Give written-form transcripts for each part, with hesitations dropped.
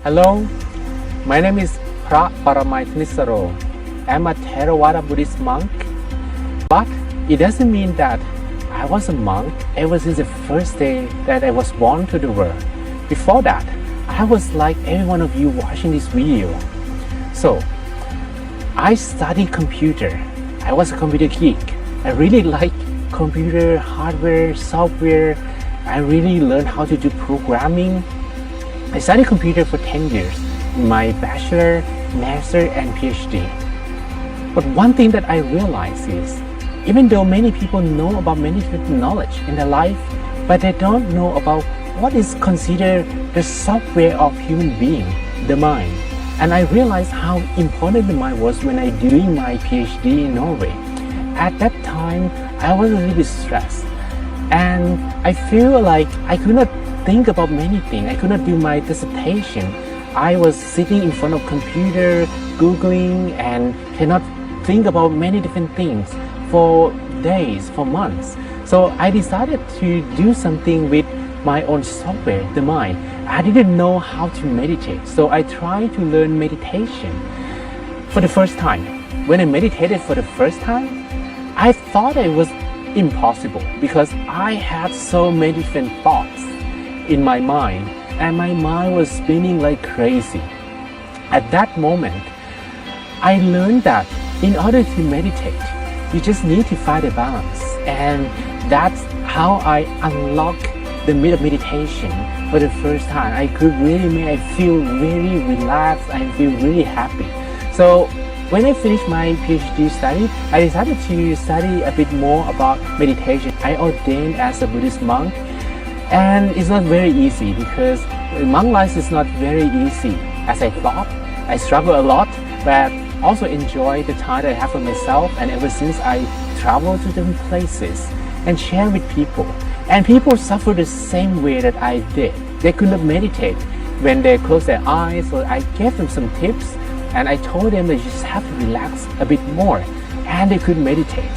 Hello, my name is Pra Paramai. I'm a Theravada Buddhist monk, but it doesn't mean that I was a monk ever since the first day that I was born to the world. Before that, I was like every one of you watching this video. So, I studied computer. I was a computer geek. I really like computer, hardware, software. I really learned how to do programming. I studied computer for 10 years, my bachelor, master, and PhD. But one thing that I realized is, even though many people know about many different knowledge in their life, but they don't know about what is considered the software of human being, the mind. And I realized how important the mind was when I doing my PhD in Norway. At that time, I was a little bit stressed. And I feel like I could not think about many things. I could not do my dissertation. I was sitting in front of computer, Googling, and cannot think about many different things for days, for months. So I decided to do something with my own software, the mind. I didn't know how to meditate, so I tried to learn meditation for the first time. When I meditated for the first time, I thought it was impossible because I had so many different thoughts in my mind, and my mind was spinning like crazy. At that moment, I learned that in order to meditate, you just need to find a balance, and that's how I unlocked the meditation for the first time. I could really feel very relaxed. I feel really happy. So when I finished my PhD study, I decided to study a bit more about meditation. I ordained as a Buddhist monk, and it's not very easy because monk life is not very easy as I thought. I struggle a lot, but also enjoy the time that I have for myself. And ever since I travel to different places and share with people, and people suffer the same way that I did. They could not meditate when they close their eyes, so I gave them some tips, and I told them that you just have to relax a bit more, and they could meditate.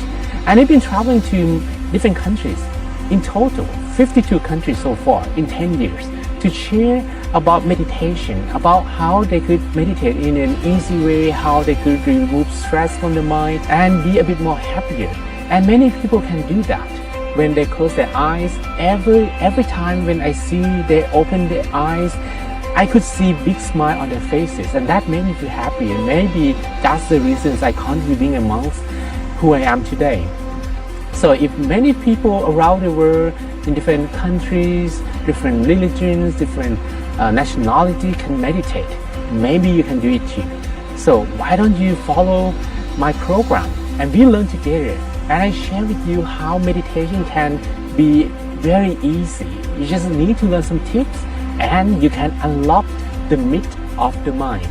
And I've been traveling to different countries, in total 52 countries so far in 10 years, to share about meditation, about how they could meditate in an easy way, how they could remove stress from the mind and be a bit more happier. And many people can do that when they close their eyes. Every time when I see they open their eyes, I could see big smile on their faces, and that made me feel happy. And maybe that's the reasons I continue being a monk who I am today. So if many people around the world in different countries, different religions, different nationality can meditate, maybe you can do it too. So why don't you follow my program and we learn together, and I share with you how meditation can be very easy. You just need to learn some tips and you can unlock the myth of the mind.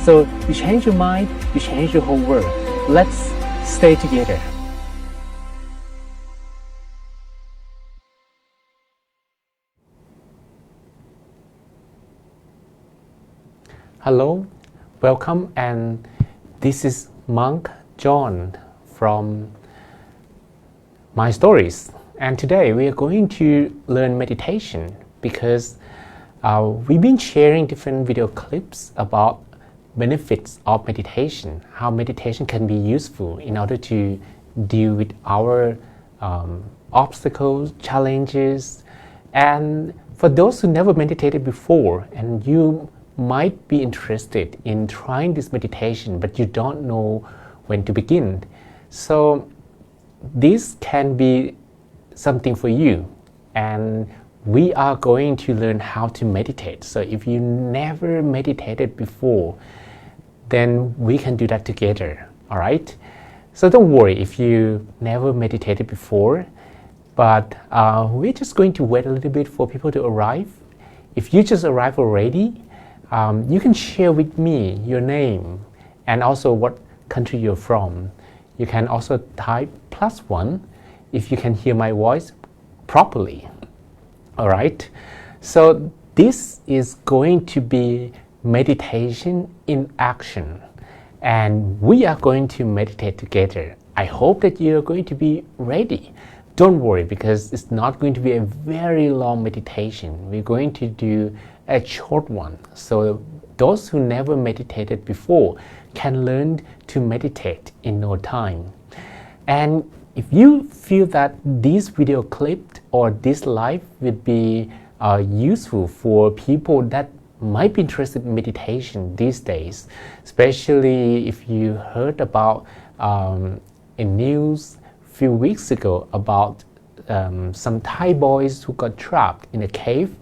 So you change your mind, you change your whole world. Let's stay together. Hello, welcome, and this is Monk John from My Stories. And today we are going to learn meditation because we've been sharing different video clips about benefits of meditation, how meditation can be useful in order to deal with our obstacles, challenges. And for those who never meditated before, and you might be interested in trying this meditation, but you don't know when to begin. So this can be something for you, and we are going to learn how to meditate. So if you never meditated before, then we can do that together, all right? So don't worry if you never meditated before, but we're just going to wait a little bit for people to arrive. If you just arrived already, you can share with me your name and also what country you're from. You can also type +1 if you can hear my voice properly. All right, so this is going to be meditation in action, and we are going to meditate together. I hope that you're going to be ready. Don't worry, because it's not going to be a very long meditation. We're going to do a short one. So those who never meditated before can learn to meditate in no time. And if you feel that this video clip or this live would be useful for people that might be interested in meditation these days, especially if you heard about in news a few weeks ago about some Thai boys who got trapped in a cave,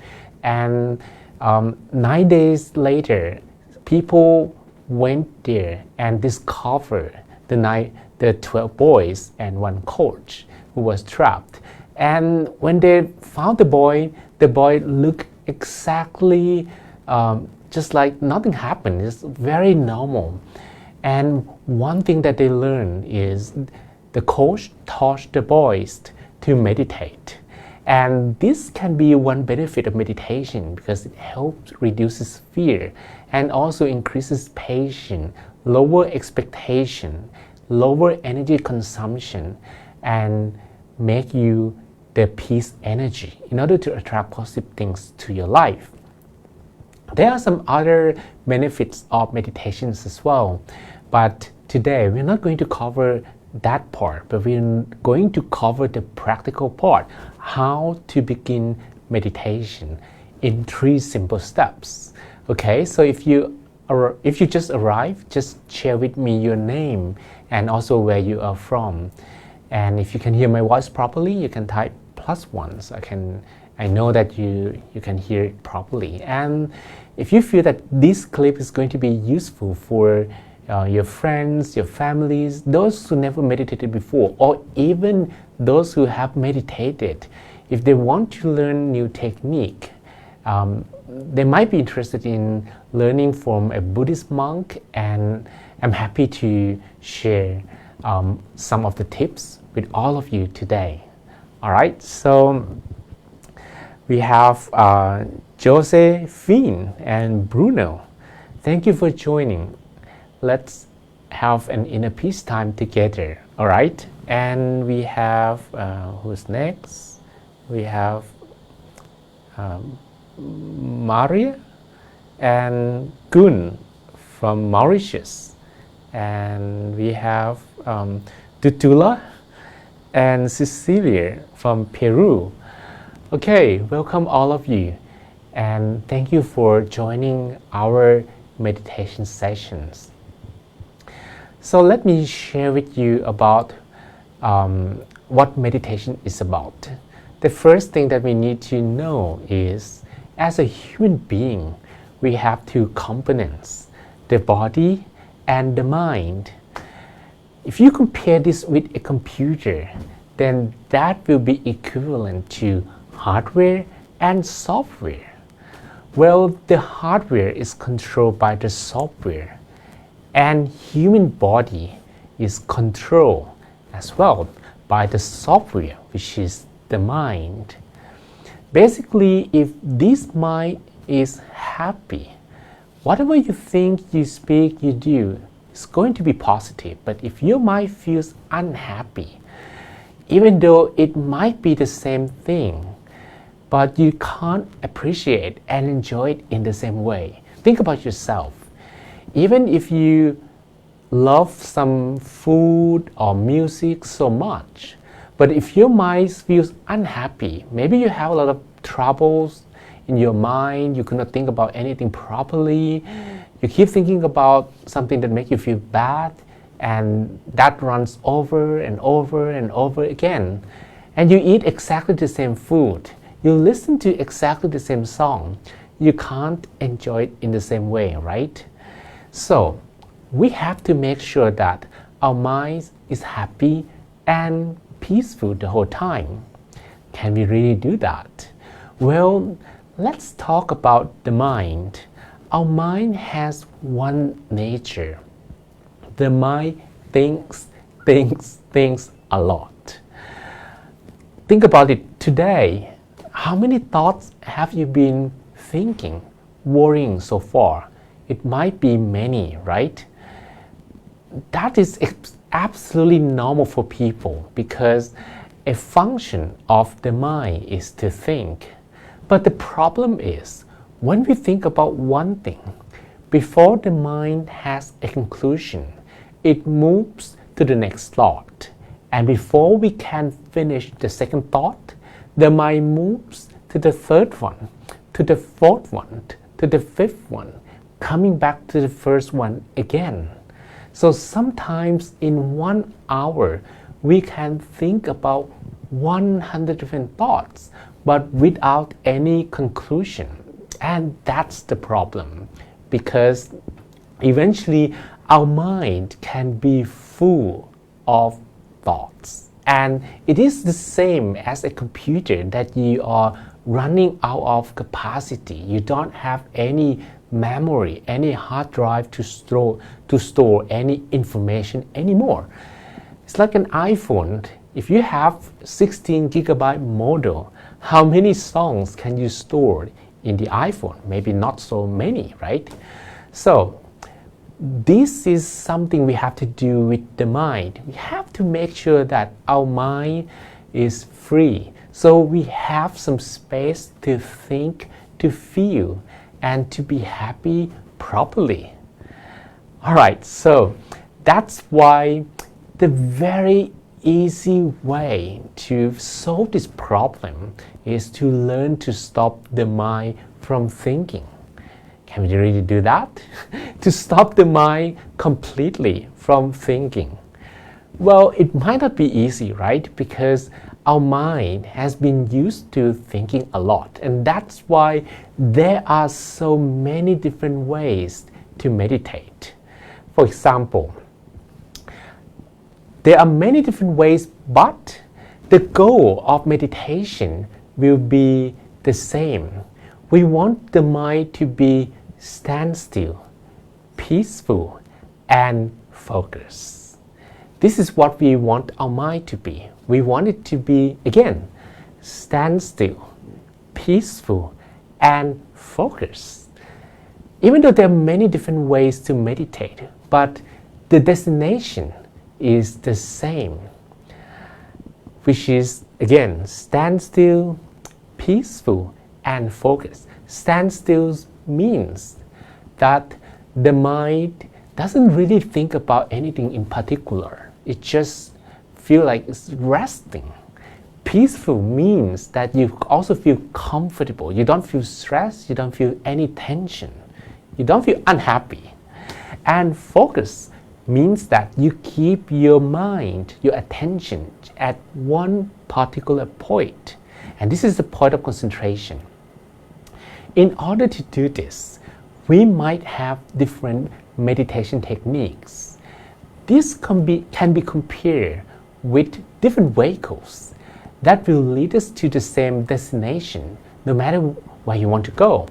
and 9 days later people went there and discovered the 12 boys and one coach who was trapped. And when they found the boy looked exactly just like nothing happened. It's very normal. And one thing that they learned is the coach taught the boys to meditate. And this can be one benefit of meditation because it helps reduces fear and also increases patience, lower expectation, lower energy consumption, and make you the peace energy in order to attract positive things to your life. There are some other benefits of meditations as well, but today we're not going to cover that part, but we're going to cover the practical part, how to begin meditation in 3 simple steps. Okay, so if you just arrived, just share with me your name and also where you are from. And if you can hear my voice properly, you can type +1. So I know that you can hear it properly. And if you feel that this clip is going to be useful for your friends, your families, those who never meditated before, or even those who have meditated, if they want to learn new technique, they might be interested in learning from a Buddhist monk, and I'm happy to share some of the tips with all of you today. All right, so we have Josephine and Bruno. Thank you for joining. Let's have an inner peace time together. All right, and we have who's next? We have Maria and Gun from Mauritius, and we have Tutula and Cecilia from Peru. Okay, welcome all of you, and thank you for joining our meditation sessions. So let me share with you about what meditation is about. The first thing that we need to know is, as a human being, we have 2 components, the body and the mind. If you compare this with a computer, then that will be equivalent to hardware and software. Well, the hardware is controlled by the software, and human body is controlled as well by the software, which is the mind. Basically, if this mind is happy, whatever you think, you speak, you do, it's going to be positive. But if your mind feels unhappy, even though it might be the same thing, but you can't appreciate and enjoy it in the same way. Think about yourself. Even if you love some food or music so much, but if your mind feels unhappy, maybe you have a lot of troubles in your mind, you cannot think about anything properly, you keep thinking about something that makes you feel bad, and that runs over and over and over again. And you eat exactly the same food, you listen to exactly the same song, you can't enjoy it in the same way, right? So we have to make sure that our mind is happy and peaceful the whole time. Can we really do that? Well, let's talk about the mind. Our mind has one nature. The mind thinks a lot. Think about it today. How many thoughts have you been thinking, worrying so far? It might be many, right? That is absolutely normal for people because a function of the mind is to think. But the problem is, when we think about one thing, before the mind has a conclusion, it moves to the next thought. And before we can finish the second thought, the mind moves to the third one, to the fourth one, to the fifth one, coming back to the first one again. So sometimes in 1 hour, we can think about 100 different thoughts, but without any conclusion. And that's the problem, because eventually our mind can be full of thoughts. And it is the same as a computer that you are running out of capacity. You don't have any memory, any hard drive to store any information anymore. It's like an iPhone. If you have 16 gigabyte model, how many songs can you store in the iPhone? Maybe not so many, right? So this is something we have to do with the mind. We have to make sure that our mind is free, so we have some space to think, to feel, and to be happy properly. Alright, so that's why the very easy way to solve this problem is to learn to stop the mind from thinking. Can we really do that? To stop the mind completely from thinking. Well, it might not be easy, right? Because our mind has been used to thinking a lot, and that's why there are so many different ways to meditate. For example, there are many different ways, but the goal of meditation will be the same. We want the mind to be standstill, peaceful, and focused. This is what we want our mind to be. We want it to be, again, standstill, peaceful, and focused. Even though there are many different ways to meditate, but the destination is the same, which is, again, standstill, peaceful, and focused. Standstill means that the mind doesn't really think about anything in particular. It just feels like it's resting. Peaceful means that you also feel comfortable. You don't feel stressed. You don't feel any tension. You don't feel unhappy. And focus means that you keep your mind, your attention at one particular point. And this is the point of concentration. In order to do this, we might have different meditation techniques. This can be compared with different vehicles that will lead us to the same destination, no matter where you want to go.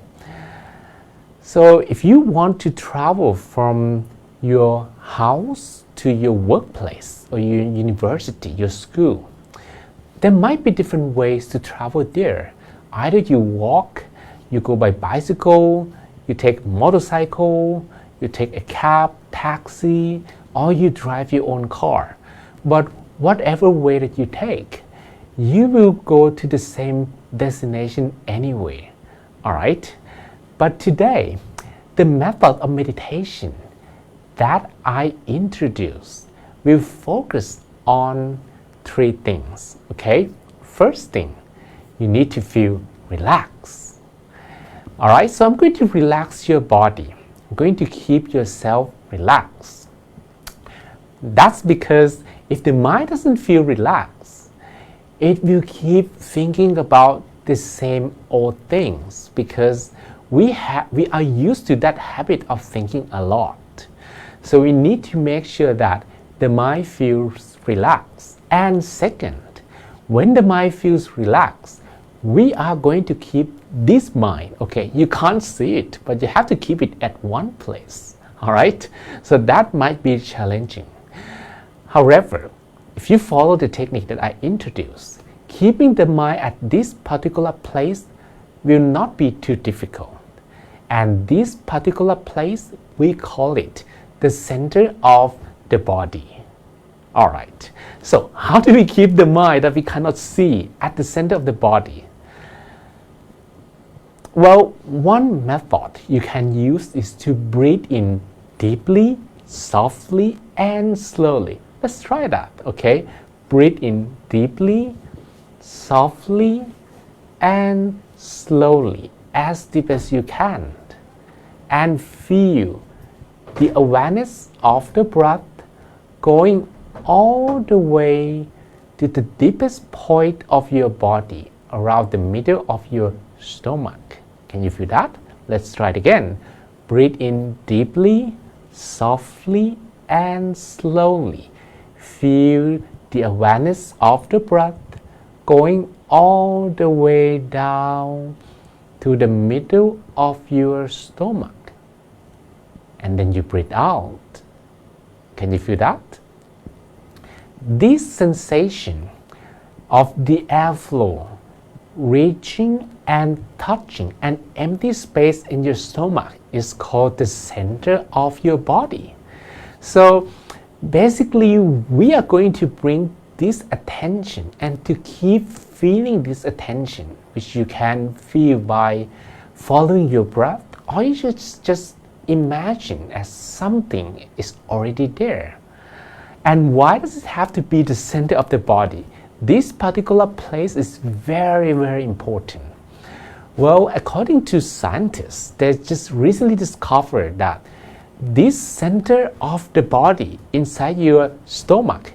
So if you want to travel from your house to your workplace or your university, your school, there might be different ways to travel there. Either you walk, you go by bicycle, you take motorcycle, you take a cab, taxi, or you drive your own car. But whatever way that you take, you will go to the same destination anyway. Alright? But today, the method of meditation that I introduce will focus on 3 things. Okay? First thing, you need to feel relaxed. Alright, so I'm going to relax your body. I'm going to keep yourself relaxed. That's because if the mind doesn't feel relaxed, it will keep thinking about the same old things, because we are used to that habit of thinking a lot. So we need to make sure that the mind feels relaxed. And second, when the mind feels relaxed, we are going to keep this mind, okay, you can't see it, but you have to keep it at one place. Alright? So that might be challenging. However, if you follow the technique that I introduced, keeping the mind at this particular place will not be too difficult. And this particular place, we call it the center of the body. Alright, so how do we keep the mind that we cannot see at the center of the body? Well, one method you can use is to breathe in deeply, softly, and slowly. Let's try that, okay? Breathe in deeply, softly, and slowly, as deep as you can. And feel the awareness of the breath going all the way to the deepest point of your body, around the middle of your stomach. Can you feel that? Let's try it again. Breathe in deeply, softly, and slowly. Feel the awareness of the breath going all the way down to the middle of your stomach. And then you breathe out. Can you feel that? This sensation of the airflow reaching and touching an empty space in your stomach is called the center of your body. So basically, we are going to bring this attention and to keep feeling this attention, which you can feel by following your breath, or you should just imagine as something is already there. And why does it have to be the center of the body? This particular place is very, very important. Well, according to scientists, they just recently discovered that this center of the body inside your stomach,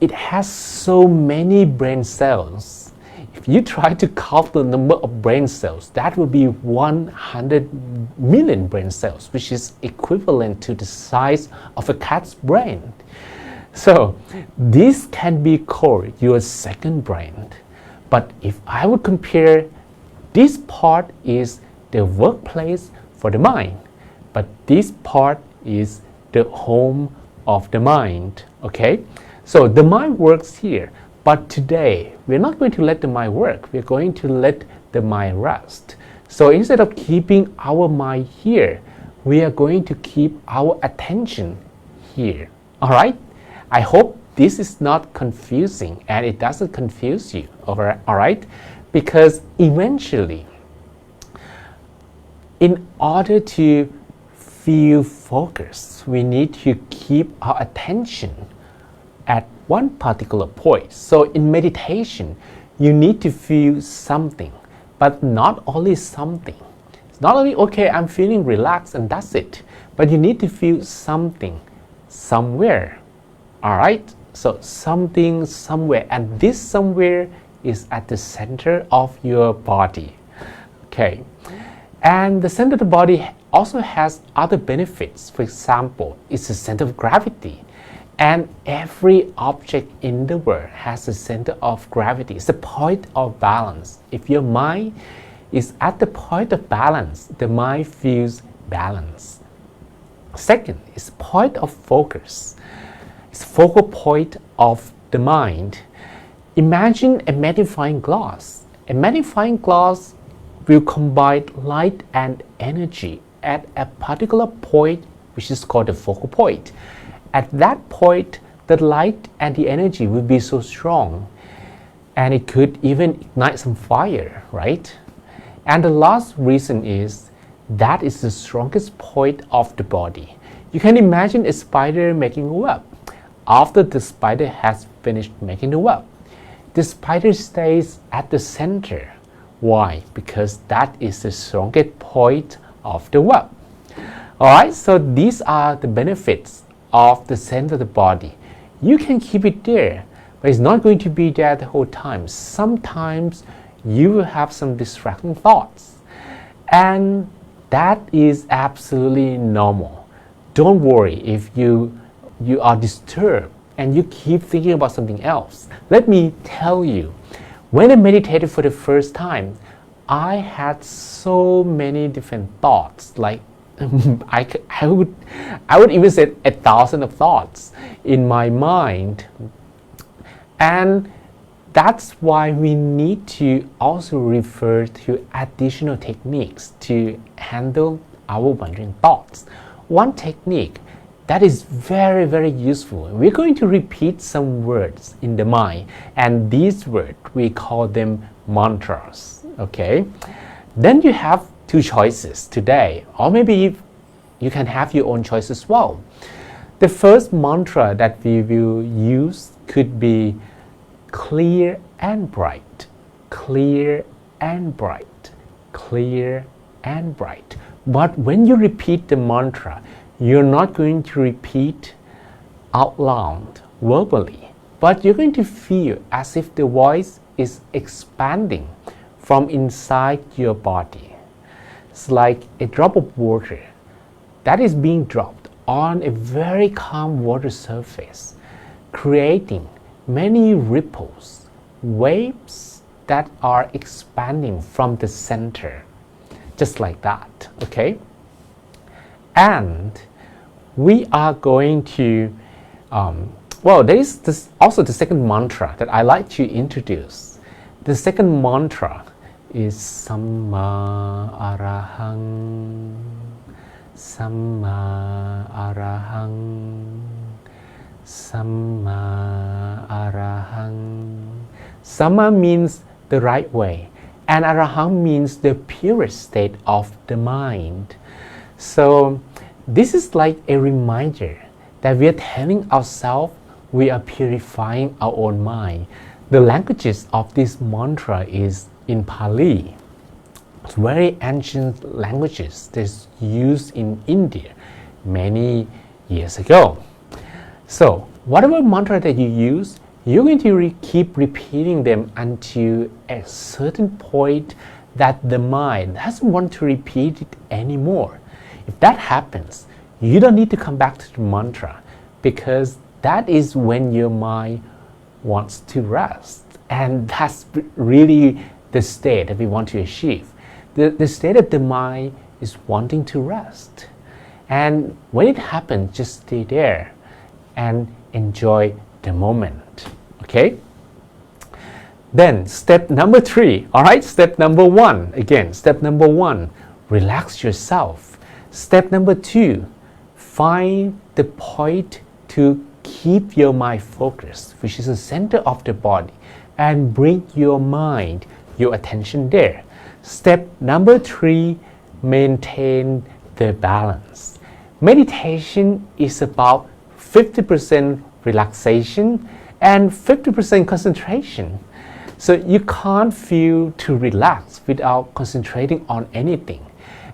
it has so many brain cells. If you try to count the number of brain cells, that will be 100 million brain cells, which is equivalent to the size of a cat's brain. So this can be called your second brain. But if I would compare, this part is the workplace for the mind, but this part is the home of the mind, okay? So the mind works here, but today we're not going to let the mind work. We're going to let the mind rest. So instead of keeping our mind here, we are going to keep our attention here, all right? I hope this is not confusing and it doesn't confuse you, all right? Because eventually, in order to feel focused, we need to keep our attention at one particular point. So in meditation, you need to feel something, but not only something. It's not only, okay, I'm feeling relaxed and that's it, but you need to feel something somewhere, all right? So something somewhere, and this somewhere is at the center of your body, okay? And the center of the body also has other benefits. For example, it's the center of gravity. And every object in the world has a center of gravity. It's the point of balance. If your mind is at the point of balance, the mind feels balanced. Second, it's point of focus. It's focal point of the mind. Imagine a magnifying glass. A magnifying glass will combine light and energy at a particular point, which is called the focal point. At that point, the light and the energy will be so strong, and it could even ignite some fire, right? And the last reason is that is the strongest point of the body. You can imagine a spider making a web. After the spider has finished making the web, the spider stays at the center. Why? Because that is the strongest point of the web. Alright, so these are the benefits of the center of the body. You can keep it there, but it's not going to be there the whole time. Sometimes you will have some distracting thoughts, and that is absolutely normal. Don't worry if you are disturbed and you keep thinking about something else. Let me tell you, when I meditated for the first time, I had so many different thoughts, like I would even say 1,000 of thoughts in my mind. And that's why we need to also refer to additional techniques to handle our wandering thoughts. One technique that is very, very useful, we're going to repeat some words in the mind, and these words, we call them mantras. Okay, then you have two choices today, or maybe you can have your own choice as well. The first mantra that we will use could be clear and bright, clear and bright, clear and bright. But when you repeat the mantra, you're not going to repeat out loud verbally, but you're going to feel as if the voice is expanding from inside your body. It's like a drop of water that is being dropped on a very calm water surface, creating many ripples, waves that are expanding from the center, just like that, okay? And we are going to, there is this also the second mantra that I like to introduce. The second mantra is Samma Arahang, Samma Arahang, Samma Arahang. Samma means the right way, and Arahang means the purest state of the mind. So this is like a reminder that we are telling ourselves we are purifying our own mind. The languages of this mantra is in Pali. It's very ancient languages that's used in India many years ago. So whatever mantra that you use, you're going to keep repeating them until a certain point that the mind doesn't want to repeat it anymore. If that happens, you don't need to come back to the mantra, because that is when your mind wants to rest. And that's really the state that we want to achieve. The state of the mind is wanting to rest. And when it happens, just stay there and enjoy the moment. Okay? Then step number 3. All right, step number 1. Again, step number 1, relax yourself. Step number 2, find the point to keep your mind focused, which is the center of the body, and bring your mind, your attention there. Step number 3, maintain the balance. Meditation is about 50% relaxation and 50% concentration. So you can't feel to relax without concentrating on anything.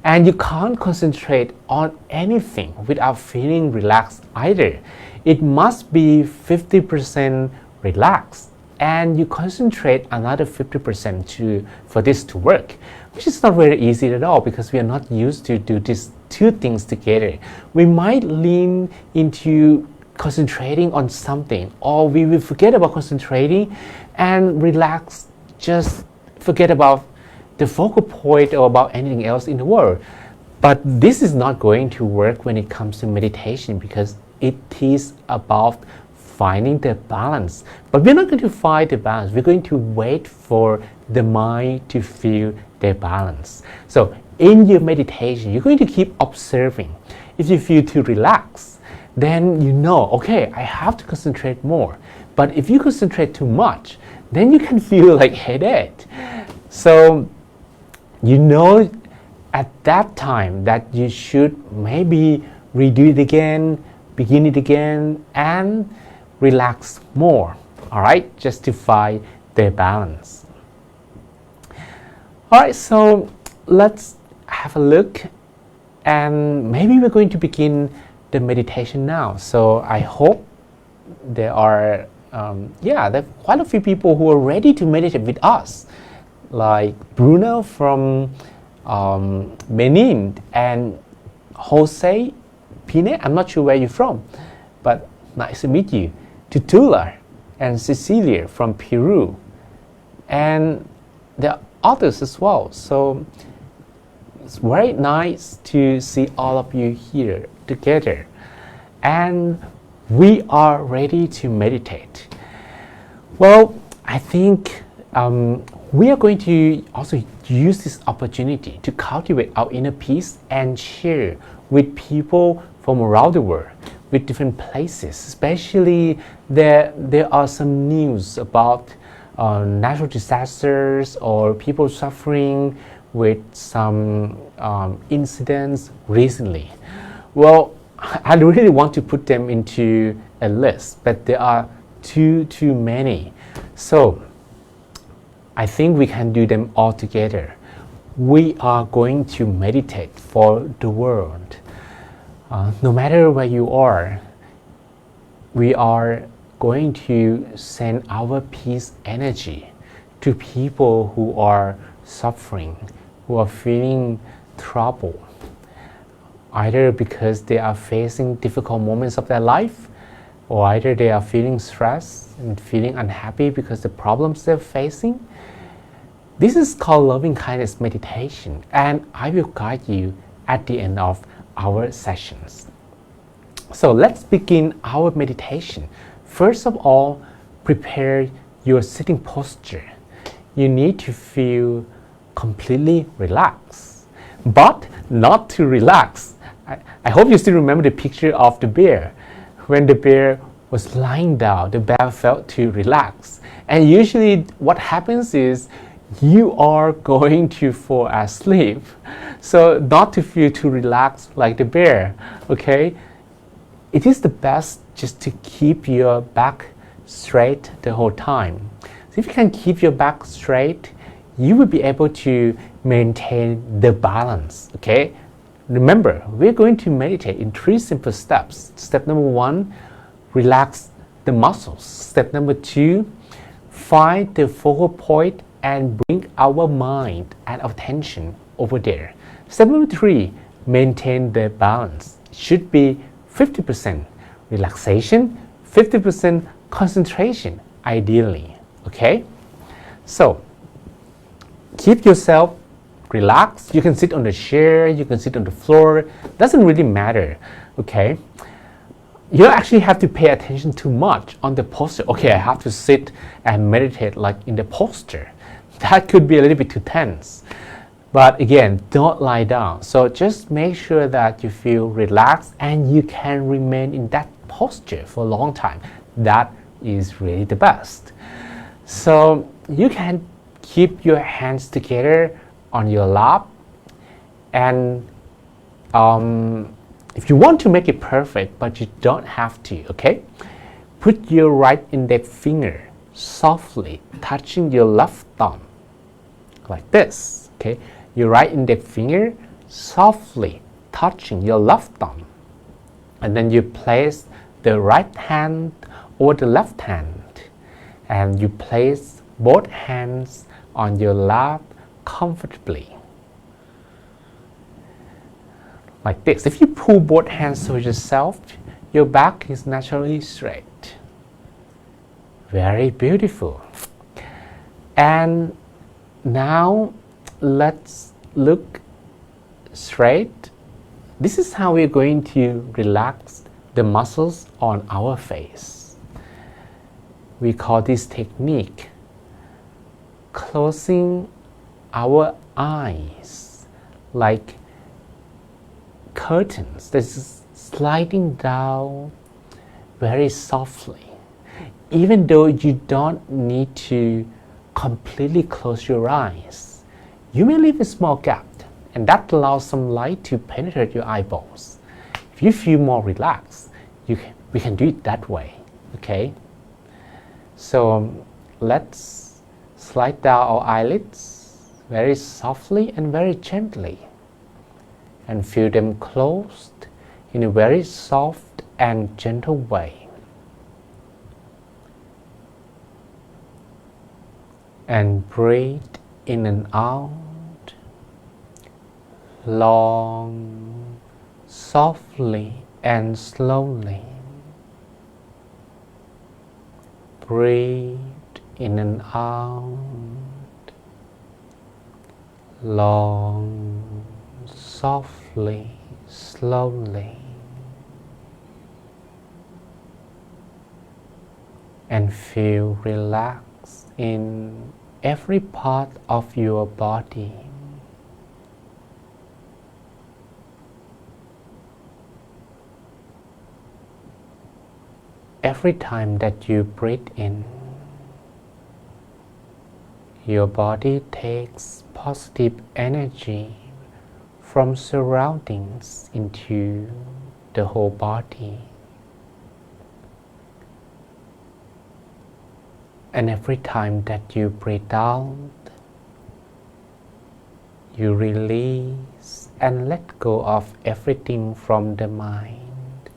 And you can't concentrate on anything without feeling relaxed either. It must be 50% relaxed, and you concentrate another 50% for this to work, which is not very easy at all, because we are not used to do these two things together. We might lean into concentrating on something, or we will forget about concentrating and relax, just forget about the focal point or about anything else in the world. But this is not going to work when it comes to meditation, because it is about finding the balance. But we're not going to find the balance. We're going to wait for the mind to feel the balance. So in your meditation, you're going to keep observing. If you feel too relaxed, then you know, okay, I have to concentrate more. But if you concentrate too much, then you can feel like headache. So you know at that time that you should maybe redo it again, begin it again, and relax more. All right, just to find the balance. All right, so let's have a look, and maybe we're going to begin the meditation now. So I hope there are there are quite a few people who are ready to meditate with us, like Bruno from Benin and Jose Pine. I'm not sure where you're from, but nice to meet you. Tutula and Cecilia from Peru, and there are others as well. So it's very nice to see all of you here together, and we are ready to meditate. Well, I think we are going to also use this opportunity to cultivate our inner peace and share with people from around the world, with different places. Especially there are some news about natural disasters or people suffering with some incidents recently. Well, I really want to put them into a list, but there are too many. So I think we can do them all together. We are going to meditate for the world. No matter where you are, we are going to send our peace energy to people who are suffering, who are feeling trouble, either because they are facing difficult moments of their life, or either they are feeling stressed and feeling unhappy because the problems they're facing. This is called loving kindness meditation, and I will guide you at the end of our sessions. So let's begin our meditation. First of all, prepare your sitting posture. You need to feel completely relaxed, but not too relaxed. I hope you still remember the picture of the bear. When the bear was lying down, the bear felt too relaxed. And usually what happens is you are going to fall asleep. So not to feel too relaxed like the bear, okay? It is the best just to keep your back straight the whole time. So if you can keep your back straight, you will be able to maintain the balance, okay? Remember, we're going to meditate in 3 simple steps. Step number 1, relax the muscles. Step number 2, find the focal point and bring our mind and attention over there. Step number 3, maintain the balance. It should be 50% relaxation, 50% concentration, ideally, okay? So, keep yourself relaxed. You can sit on the chair, you can sit on the floor, doesn't really matter, okay? You don't actually have to pay attention too much on the posture. Okay, I have to sit and meditate like in the posture. That could be a little bit too tense. But again, don't lie down. So just make sure that you feel relaxed and you can remain in that posture for a long time. That is really the best. So you can keep your hands together on your lap, and if you want to make it perfect, but you don't have to, okay? Put your right index finger softly touching your left thumb, like this, okay? Your right index finger softly touching your left thumb. And then you place the right hand over the left hand, and you place both hands on your lap comfortably. Like this. If you pull both hands towards yourself, your back is naturally straight. Very beautiful. And now let's look straight. This is how we're going to relax the muscles on our face. We call this technique closing our eyes like curtains. This is sliding down very softly. Even though you don't need to completely close your eyes, you may leave a small gap, and that allows some light to penetrate your eyeballs. If you feel more relaxed, we can do it that way, okay? So let's slide down our eyelids very softly and very gently, and feel them closed in a very soft and gentle way. And breathe in and out, long, softly and slowly. Breathe in and out, long, softly, slowly. And feel relaxed in every part of your body. Every time that you breathe in, Your body takes positive energy from surroundings into the whole body. And every time that you breathe out, you release and let go of everything from the mind.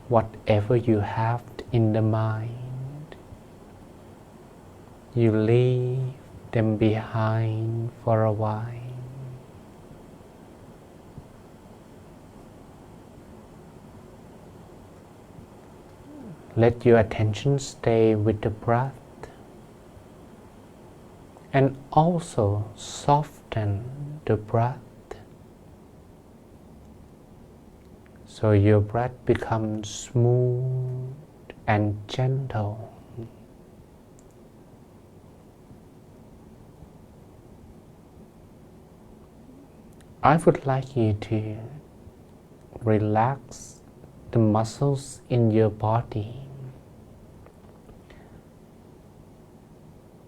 Whatever you have in the mind, you leave them behind for a while. Let your attention stay with the breath and also soften the breath so your breath becomes smooth and gentle. I would like you to relax the muscles in your body.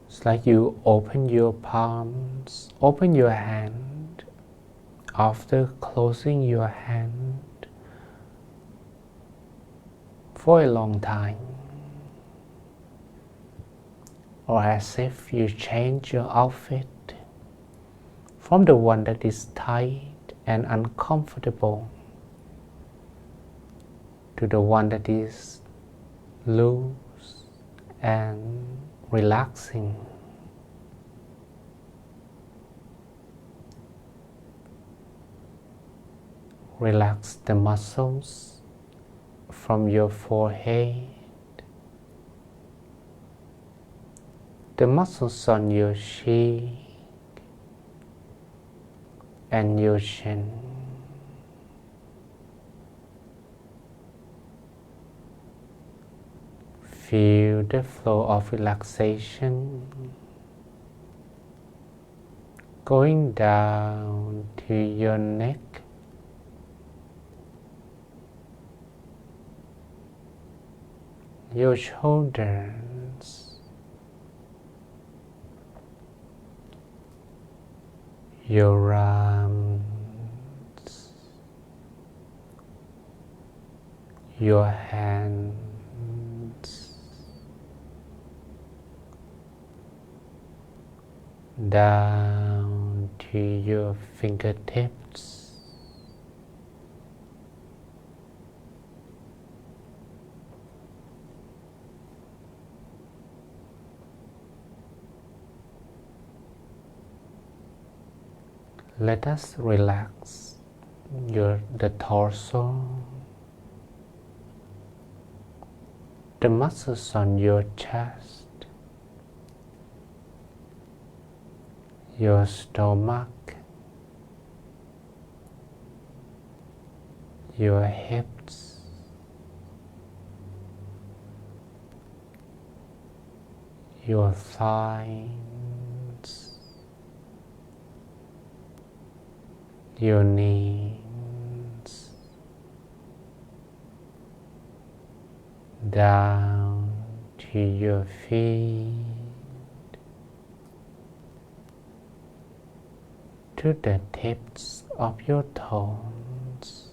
It's like you open your palms, open your hand. After closing your hand for a long time, or as if you change your outfit from the one that is tight and uncomfortable to the one that is loose and relaxing. Relax the muscles from your forehead, the muscles on your cheek and your chin. Feel the flow of relaxation going down to your neck, your shoulders, your arms, your hands, down to your fingertips. Let us relax the torso, the muscles on your chest, your stomach, your hips, your thighs, your knees, down to your feet, to the tips of your toes.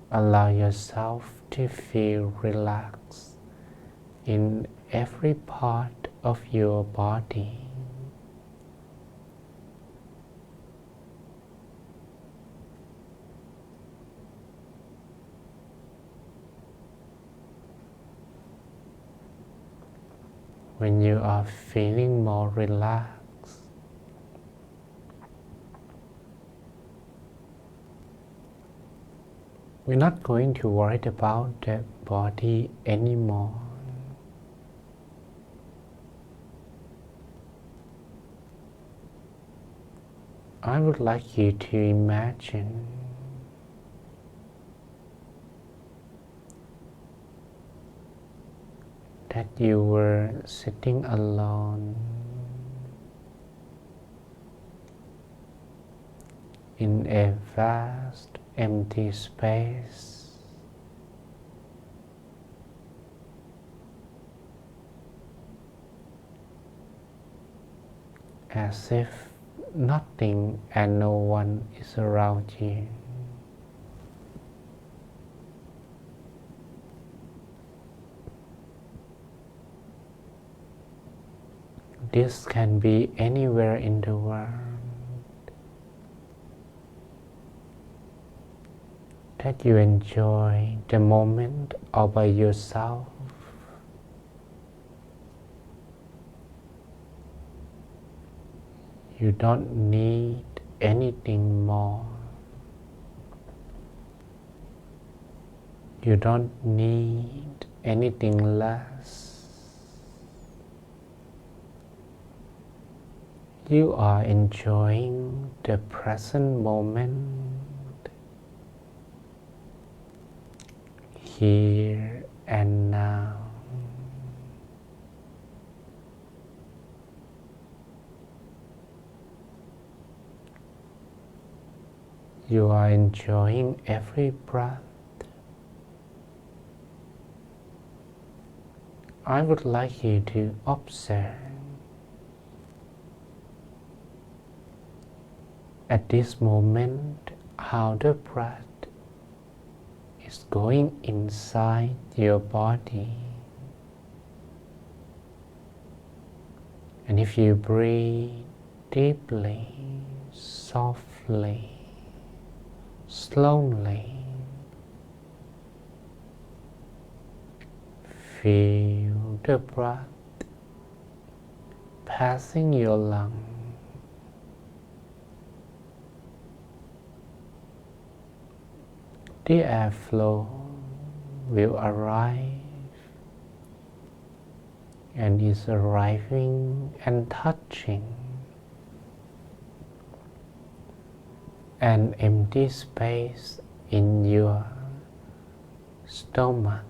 Allow yourself to feel relaxed in every part of your body. When you are feeling more relaxed, we're not going to worry about the body anymore. I would like you to imagine that you were sitting alone in a vast empty space. as if nothing and no one is around you. This can be anywhere in the world that you enjoy the moment all by yourself. You don't need anything more. You don't need anything less. You are enjoying the present moment, here and now. You are enjoying every breath. I would like you to observe at this moment how the breath is going inside your body. And if you breathe deeply, softly, slowly, feel the breath passing your lungs. The airflow will arrive and is arriving and touching an empty space in your stomach.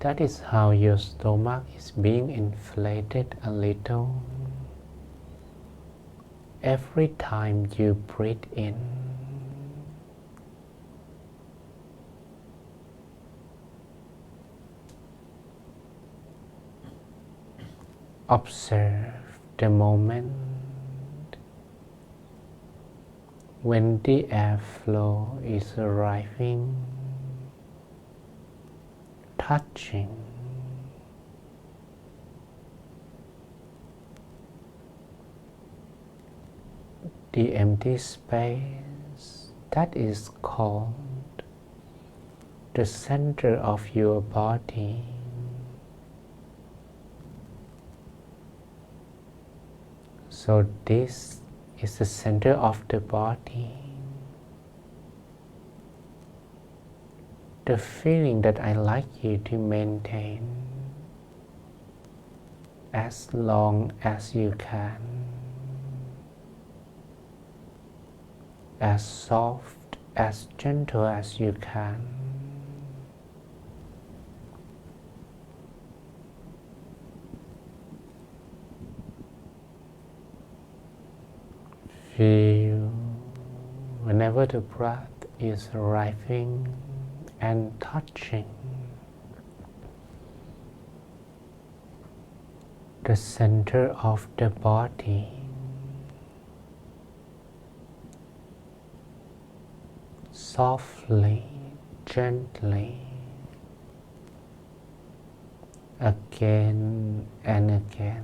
That is how your stomach is being inflated a little every time you breathe in. Observe the moment when the airflow is arriving, touching the empty space that is called the center of your body. So this is the center of the body. The feeling that I like you to maintain as long as you can, as soft, as gentle as you can. Feel whenever the breath is arriving and touching the center of the body. Softly, gently, again and again.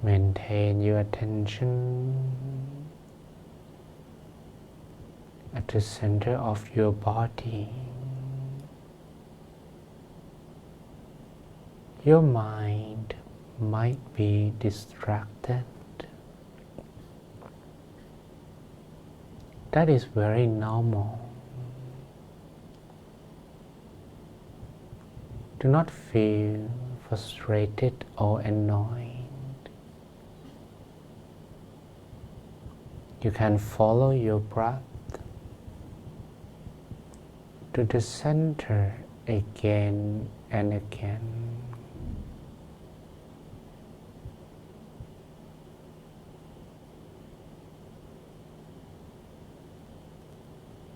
Maintain your attention at the center of your body. Your mind might be distracted. That is very normal. Do not feel frustrated or annoyed. You can follow your breath to the center again and again.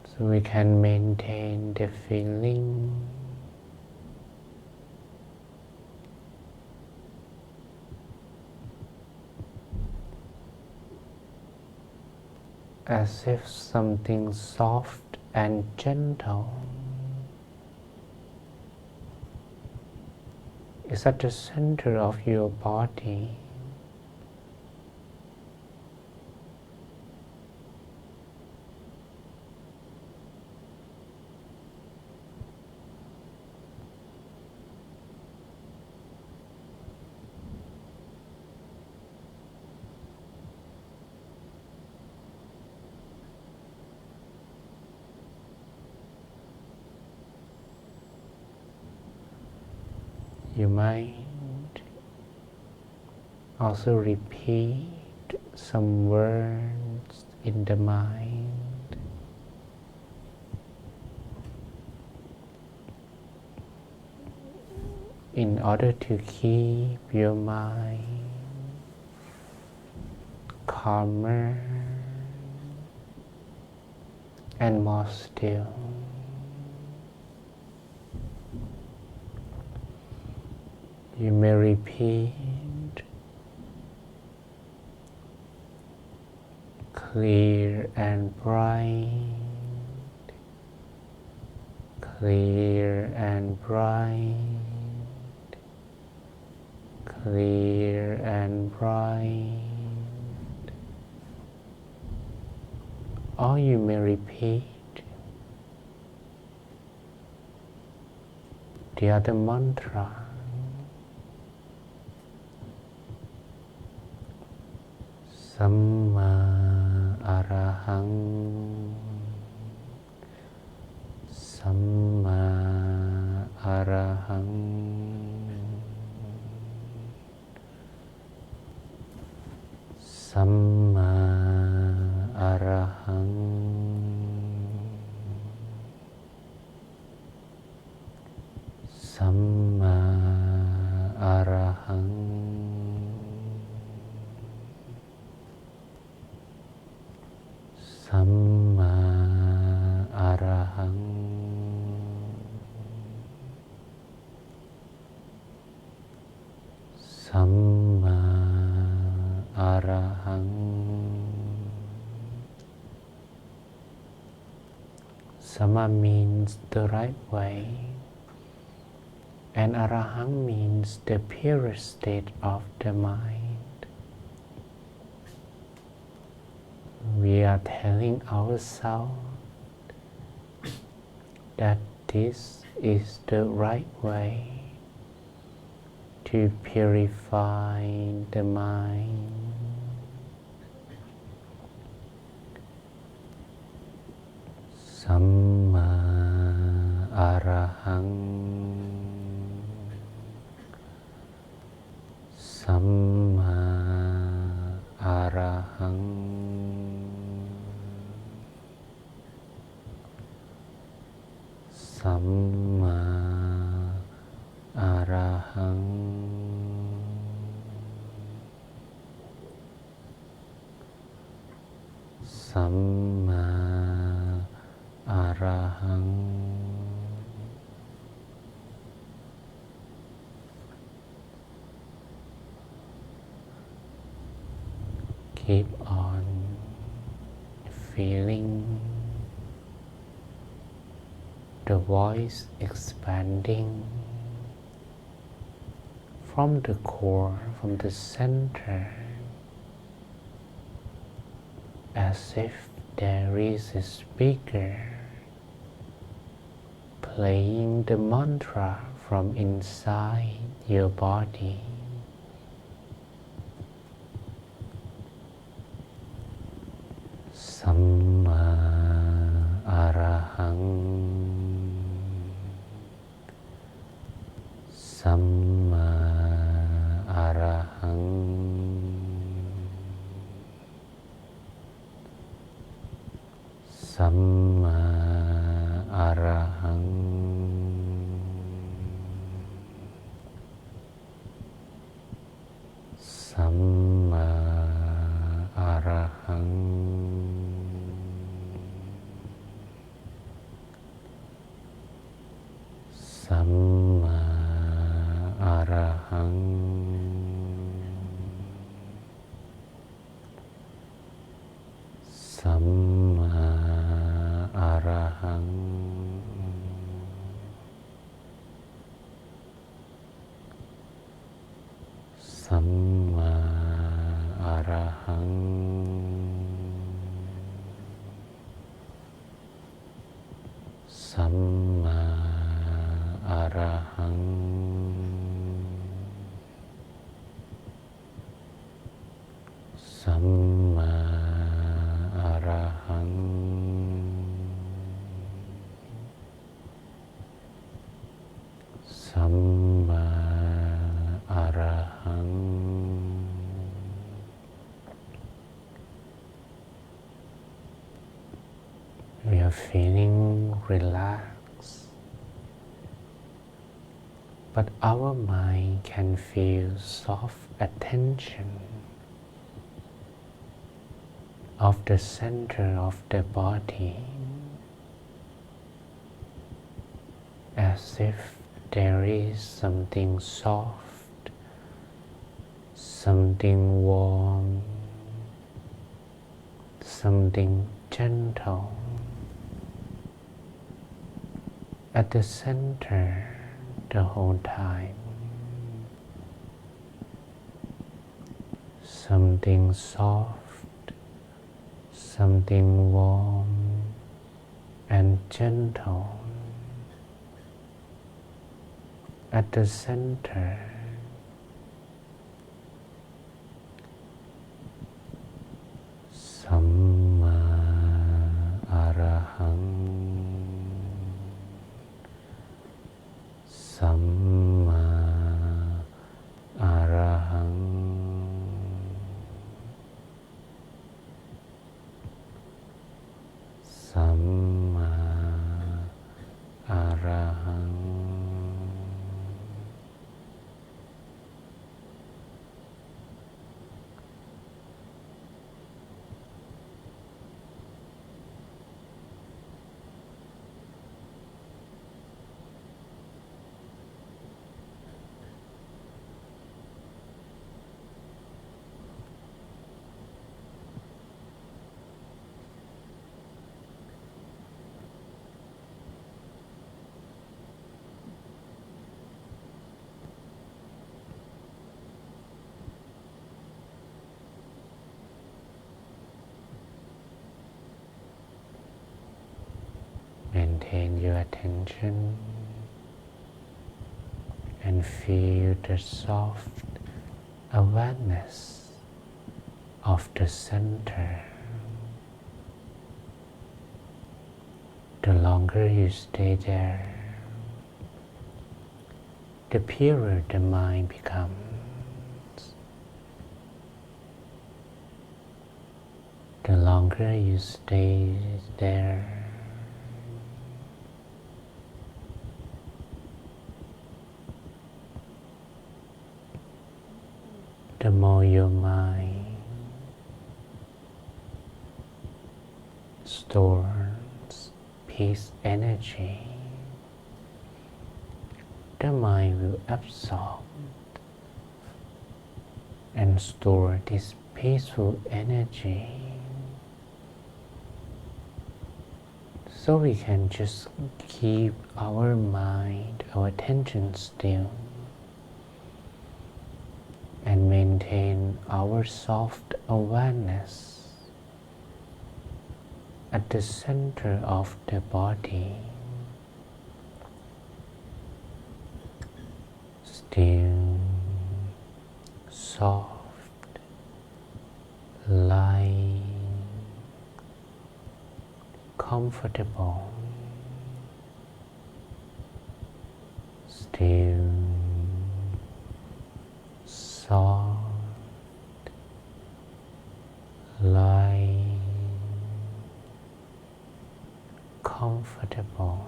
So we can maintain the feeling as if something soft and gentle is at the center of your body. You might also repeat some words in the mind in order to keep your mind calmer and more still. You may repeat clear and bright, clear and bright, clear and bright. Or you may repeat the other mantra. Samma arahang, Samma arahang, Samma arahang, Samma arahang. Samma arahang, Samma arahang. Samma means the right way, and arahang means the purest state of the mind. We are telling ourselves that this is the right way to purify the mind. Samma arahang, Samma arahang, Samma arahang, Samma arahang. Keep on feeling the voice expanding from the core, from the center, as if there is a speaker playing the mantra from inside your body. Samma arahang, Samma arahang, Arahang Samma Arahang Samma Arahang Samma Arahang Samma Arahang Samma Arahang Samma Arahang Samma Arahang We are feeling relaxed, but our mind can feel soft attention of the center of the body, as if there is something soft, something warm, something gentle at the center the whole time. Something soft, something warm and gentle at the center. Samma Arahang Samma Arahang Samma Arahang Maintain your attention and feel the soft awareness of the center. The longer you stay there, the purer the mind becomes. The longer you stay there, the more your mind stores peace energy, the mind will absorb and store this peaceful energy, so we can just keep our mind, our attention still, and maintain our soft awareness at the center of the body, still, soft, light, comfortable, still, soft, light, comfortable,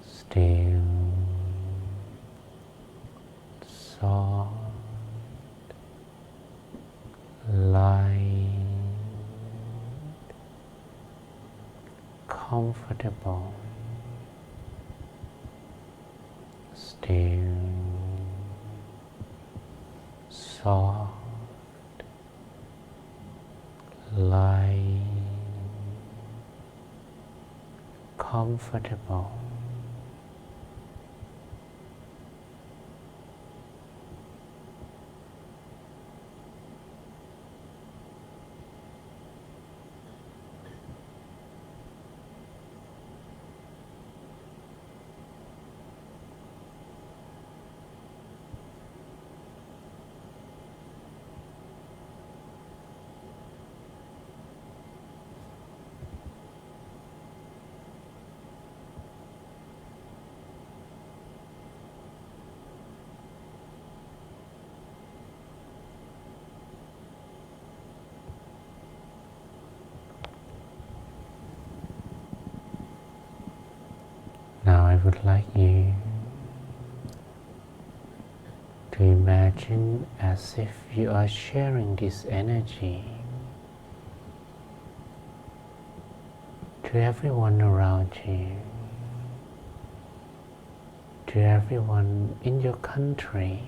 still, soft, light, comfortable, still, soft, light, comfortable. Now I would like you to imagine as if you are sharing this energy to everyone around you, to everyone in your country,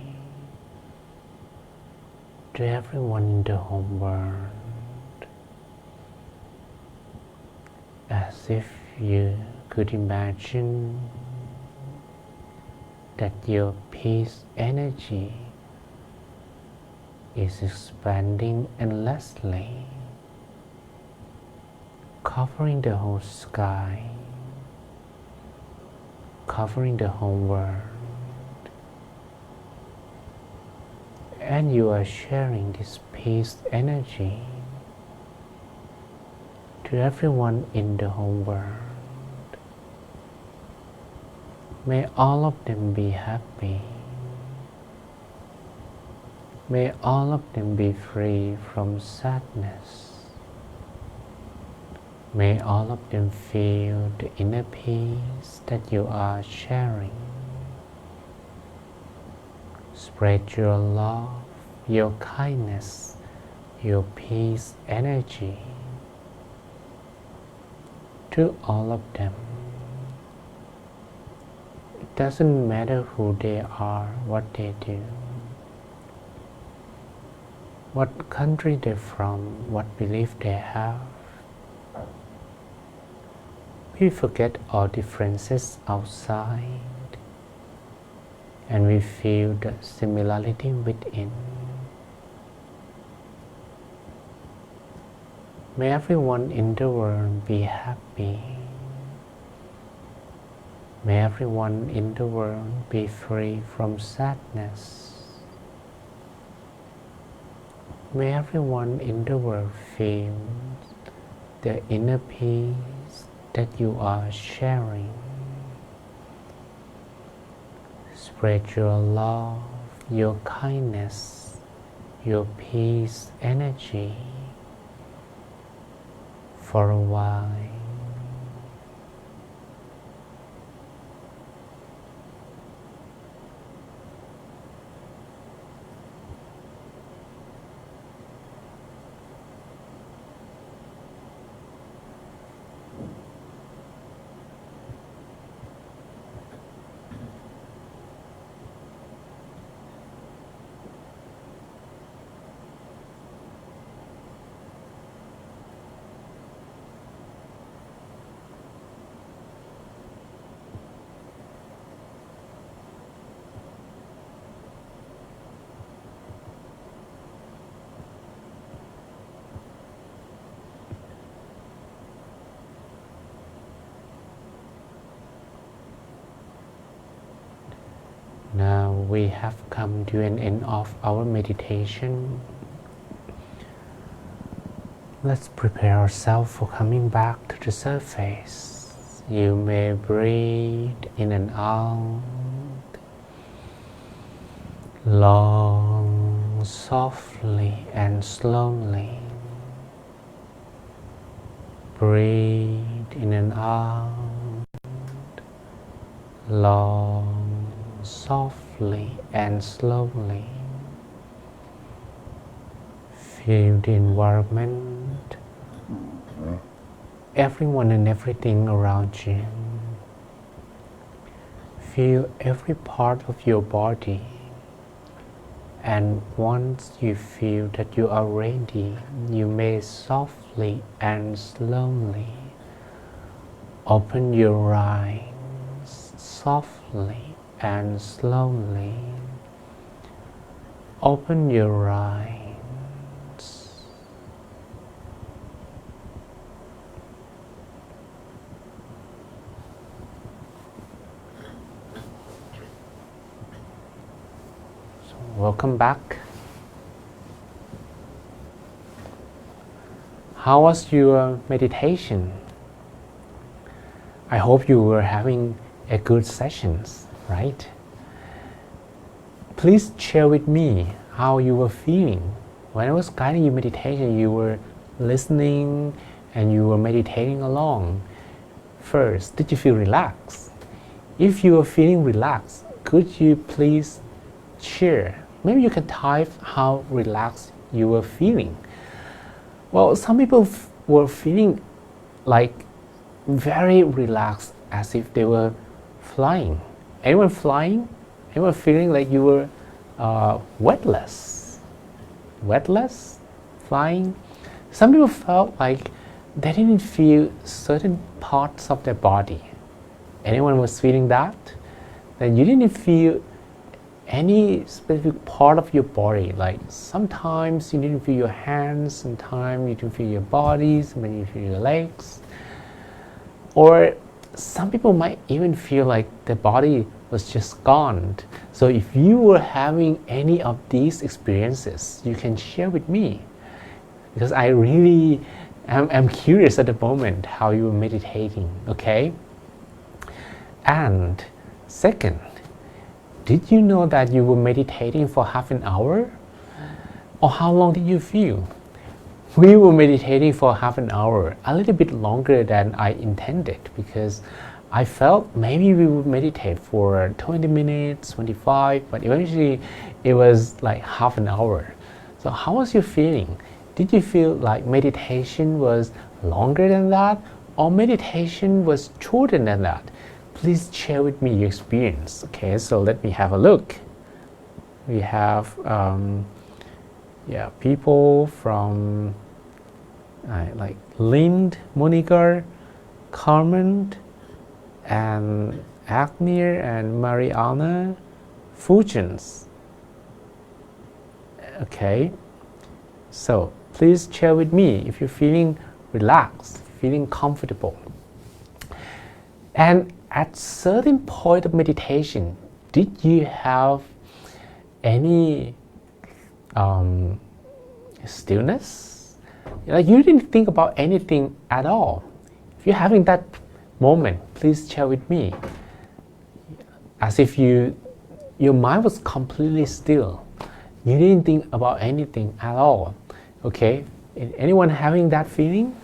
to everyone in the whole world, as if you could imagine that your peace energy is expanding endlessly, covering the whole sky, covering the whole world, and you are sharing this peace energy to everyone in the whole world. May all of them be happy. May all of them be free from sadness. May all of them feel the inner peace that you are sharing. Spread your love, your kindness, your peace energy to all of them. It doesn't matter who they are, what they do, what country they're from, what belief they have. We forget all differences outside and we feel the similarity within. May everyone in the world be happy. May everyone in the world be free from sadness. May everyone in the world feel the inner peace that you are sharing. Spread your love, your kindness, your peace energy for a while. Now we have come to an end of our meditation. Let's prepare ourselves for coming back to the surface. You may breathe in and out, long, softly and slowly. Breathe in and out, long, softly and slowly. Feel the environment, everyone and everything around you. Feel every part of your body. And once you feel that you are ready, you may softly and slowly open your eyes, softly and slowly. Open your eyes. So, welcome back. How was your meditation? I hope you were having a good sessions, right? Please share with me how you were feeling. When I was guiding you meditation, you were listening and you were meditating along. First, did you feel relaxed? If you are feeling relaxed, could you please share? Maybe you can type how relaxed you were feeling. Well, some people were feeling like very relaxed, as if they were flying. Anyone flying? Anyone feeling like you were weightless? Weightless? Flying? Some people felt like they didn't feel certain parts of their body. Anyone was feeling that? Then you didn't feel any specific part of your body, like sometimes you didn't feel your hands, sometimes you didn't feel your body, sometimes you feel your legs, or some people might even feel like their body was just gone. So if you were having any of these experiences, you can share with me, because I really am curious at the moment how you were meditating, okay? And second, did you know that you were meditating for half an hour? Or how long did you feel? We were meditating for half an hour, a little bit longer than I intended, because I felt maybe we would meditate for 20 minutes, 25, but eventually it was like half an hour. So how was your feeling? Did you feel like meditation was longer than that, or meditation was shorter than that? Please share with me your experience. Okay, so let me have a look. We have people from like Lind, Moniker, Carmen, and Agner, and Mariana, Fujins. Okay, so please share with me if you're feeling relaxed, feeling comfortable. And at certain point of meditation, did you have any stillness? Like you didn't think about anything at all. If you're having that moment, please share with me. As if your mind was completely still. You didn't think about anything at all. Okay? Anyone having that feeling?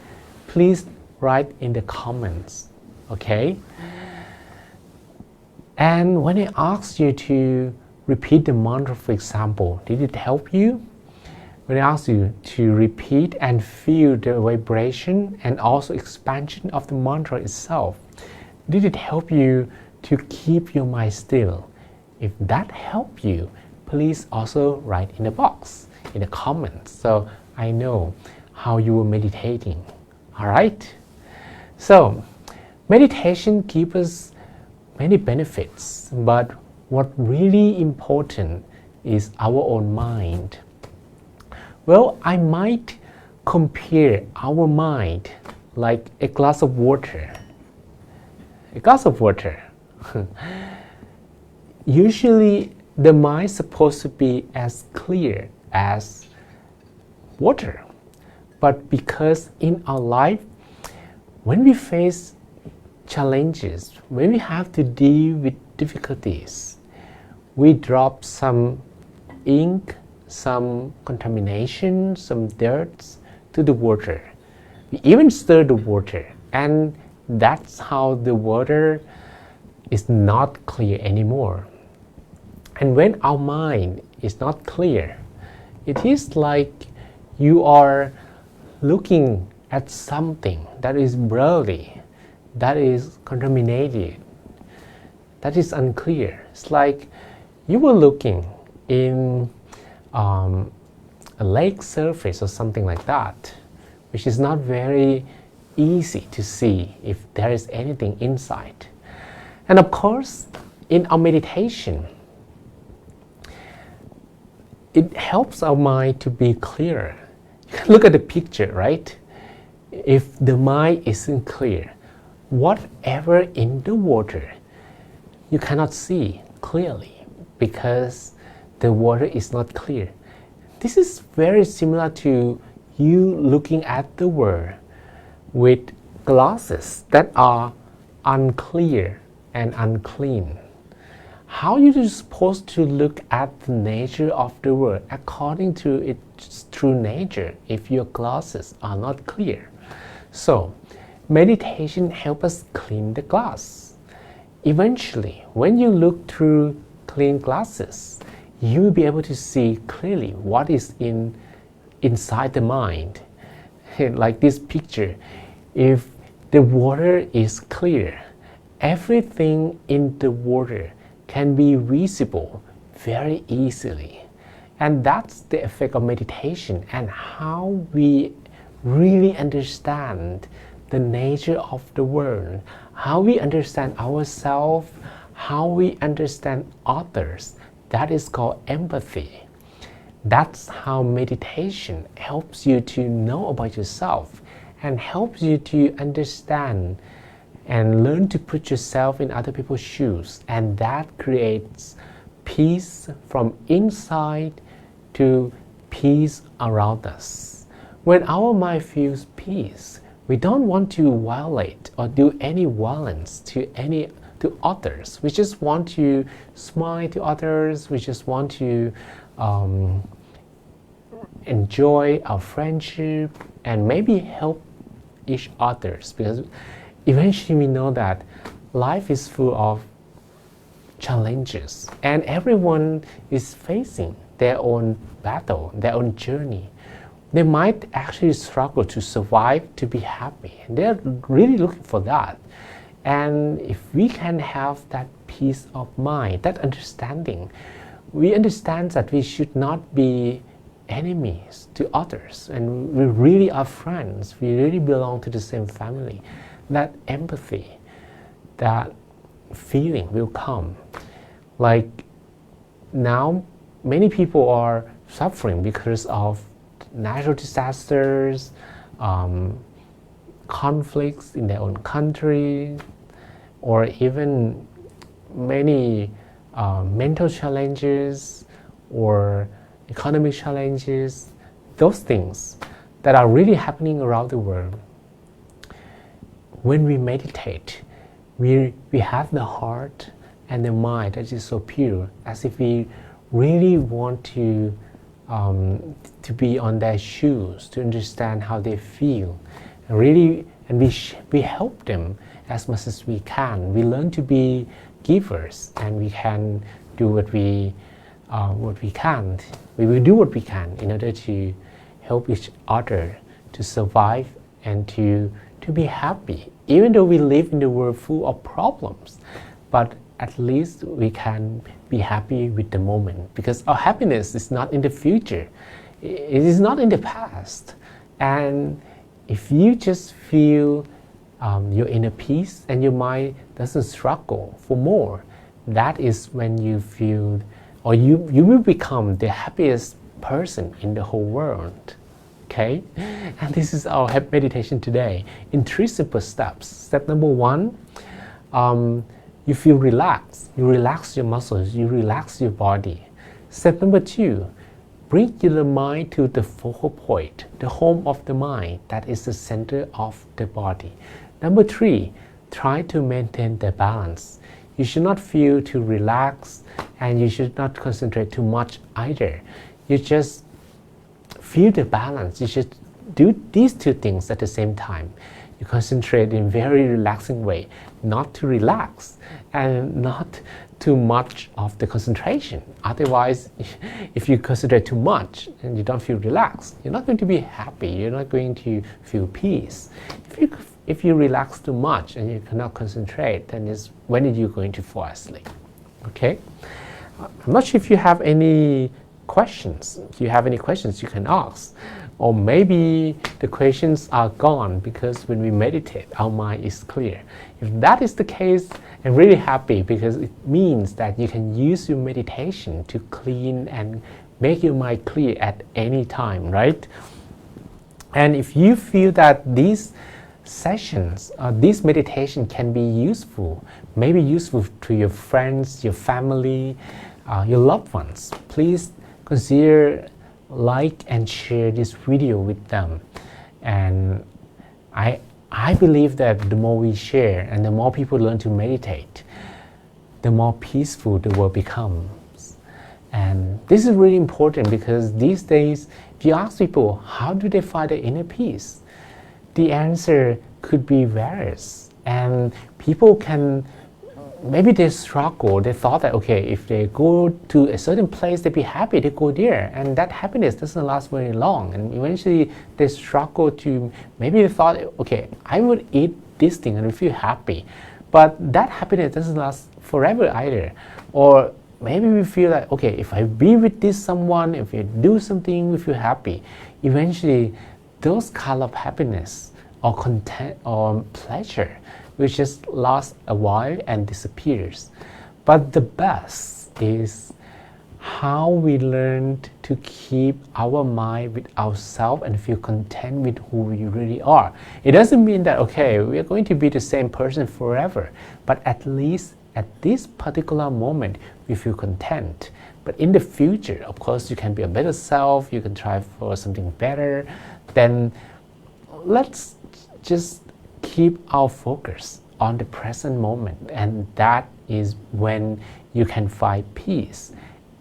Please write in the comments. Okay? And when I asked you to repeat the mantra, for example, did it help you? When I asked you to repeat and feel the vibration and also expansion of the mantra itself, did it help you to keep your mind still? If that helped you, please also write in the box, in the comments, so I know how you were meditating. All right? So, meditation gives us many benefits, but what really important is our own mind. Well, I might compare our mind like a glass of water. A glass of water. Usually the mind is supposed to be as clear as water. But because in our life, when we face challenges, when we have to deal with difficulties, we drop some ink, some contamination, some dirt to the water. We even stir the water, and that's how the water is not clear anymore. And when our mind is not clear, it is like you are looking at something that is blurry, that is contaminated, that is unclear. It's like you were looking in a lake surface or something like that, which is not very easy to see if there is anything inside. And of course, in our meditation, it helps our mind to be clearer. Look at the picture, right? If the mind isn't clear, whatever in the water, you cannot see clearly because the water is not clear. This is very similar to you looking at the world with glasses that are unclear and unclean. How are you supposed to look at the nature of the world according to its true nature if your glasses are not clear? So, meditation helps us clean the glass. Eventually, when you look through clean glasses, you will be able to see clearly what is inside the mind. Like this picture, if the water is clear, everything in the water can be visible very easily. And that's the effect of meditation and how we really understand the nature of the world, how we understand ourselves, how we understand others. That is called empathy. That's how meditation helps you to know about yourself and helps you to understand and learn to put yourself in other people's shoes, and that creates peace from inside to peace around us. When our mind feels peace, we don't want to violate or do any violence to others. We just want to smile to others. We just want to enjoy our friendship and maybe help each others, because eventually we know that life is full of challenges and everyone is facing their own battle, their own journey. They might actually struggle to survive, to be happy. They're really looking for that. And if we can have that peace of mind, that understanding, we understand that we should not be enemies to others, and we really are friends, we really belong to the same family. That empathy, that feeling will come. Like now, many people are suffering because of natural disasters, conflicts in their own country, or even many mental challenges or economic challenges, those things that are really happening around the world. When we meditate, we have the heart and the mind that is so pure, as if we really want to be on their shoes, to understand how they feel, and we help them as much as we can. We learn to be givers, and we can do what we can. We will do what we can in order to help each other to survive and to be happy, even though we live in a world full of problems. But at least we can be happy with the moment, because our happiness is not in the future. It is not in the past. And if you just feel your inner peace and your mind doesn't struggle for more, that is when you feel, or you will become the happiest person in the whole world. Okay? And this is our meditation today in 3 simple steps. Step number 1, you feel relaxed. You relax your muscles, you relax your body. Step number 2, bring your mind to the focal point, the home of the mind, that is the center of the body. Number 3, try to maintain the balance. You should not feel too relaxed, and you should not concentrate too much either. You just feel the balance. You should do these two things at the same time. You concentrate in very relaxing way, not to relax and not too much of the concentration. Otherwise, if you concentrate too much and you don't feel relaxed, you're not going to be happy, you're not going to feel peace. If you relax too much and you cannot concentrate, then when are you going to fall asleep? Okay? I'm not sure if you have any questions. If you have any questions, you can ask. Or maybe the questions are gone because when we meditate, our mind is clear. If that is the case, I'm really happy because it means that you can use your meditation to clean and make your mind clear at any time, right? And if you feel that these sessions, this meditation can be useful, maybe useful to your friends, your family, your loved ones, please consider like and share this video with them. And I believe that the more we share and the more people learn to meditate, the more peaceful the world becomes. And this is really important because these days, if you ask people, how do they find their inner peace? The answer could be various. And people can, maybe they struggle, they thought that, okay, if they go to a certain place, they'd be happy, they go there. And that happiness doesn't last very long. And eventually they struggle to, maybe they thought, okay, I would eat this thing and feel happy. But that happiness doesn't last forever either. Or maybe we feel like, okay, if I be with this someone, if I do something, we feel happy. Eventually, those kind of happiness or content or pleasure which just lasts a while and disappears. But the best is how we learn to keep our mind with ourselves and feel content with who we really are. It doesn't mean that, okay, we are going to be the same person forever, but at least at this particular moment, we feel content. But in the future, of course, you can be a better self, you can try for something better. Then let's just keep our focus on the present moment, and that is when you can find peace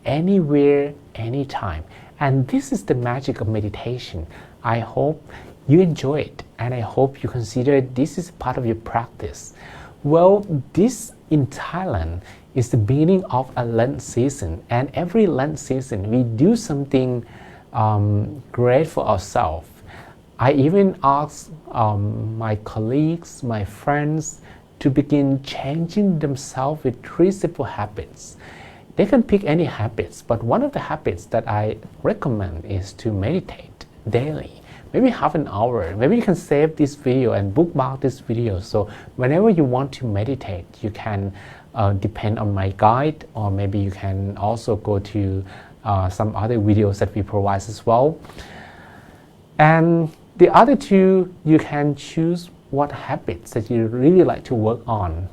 anywhere, anytime. And this is the magic of meditation. I hope you enjoy it, and I hope you consider this is part of your practice. Well, this in Thailand is the beginning of a Lent season, and every Lent season we do something great for ourselves. I even ask my colleagues, my friends, to begin changing themselves with 3 simple habits. They can pick any habits, but one of the habits that I recommend is to meditate daily, maybe half an hour. Maybe you can save this video and bookmark this video, so whenever you want to meditate, you can depend on my guide, or maybe you can also go to some other videos that we provide as well. And the other 2, you can choose what habits that you really like to work on.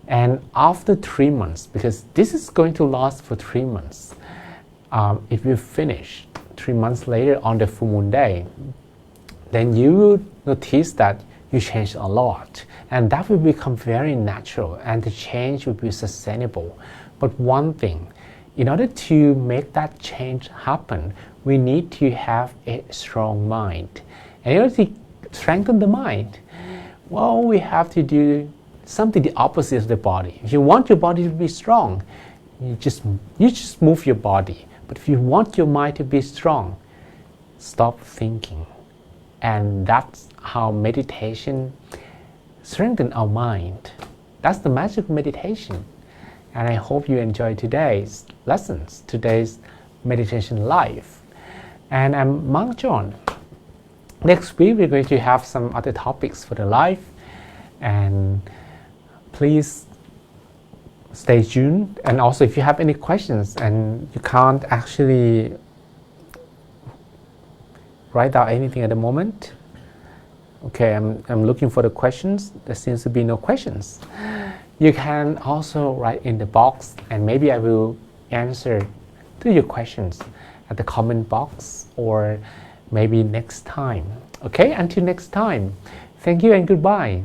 And after 3 months, because this is going to last for 3 months, if you finish 3 months later on the full moon day, then you will notice that you change a lot. And that will become very natural, and the change will be sustainable. But one thing, in order to make that change happen, we need to have a strong mind. And in order to strengthen the mind, well, we have to do something the opposite of the body. If you want your body to be strong, you just move your body. But if you want your mind to be strong, stop thinking. And that's how meditation strengthens our mind. That's the magic of meditation. And I hope you enjoy today's lessons, today's meditation life. And I'm Monk John. Next week, we're going to have some other topics for the life. And please stay tuned. And also, if you have any questions and you can't actually write down anything at the moment, okay, I'm looking for the questions. There seems to be no questions. You can also write in the box, and maybe I will answer to your questions at the comment box, or maybe next time. Okay, until next time. Thank you and goodbye.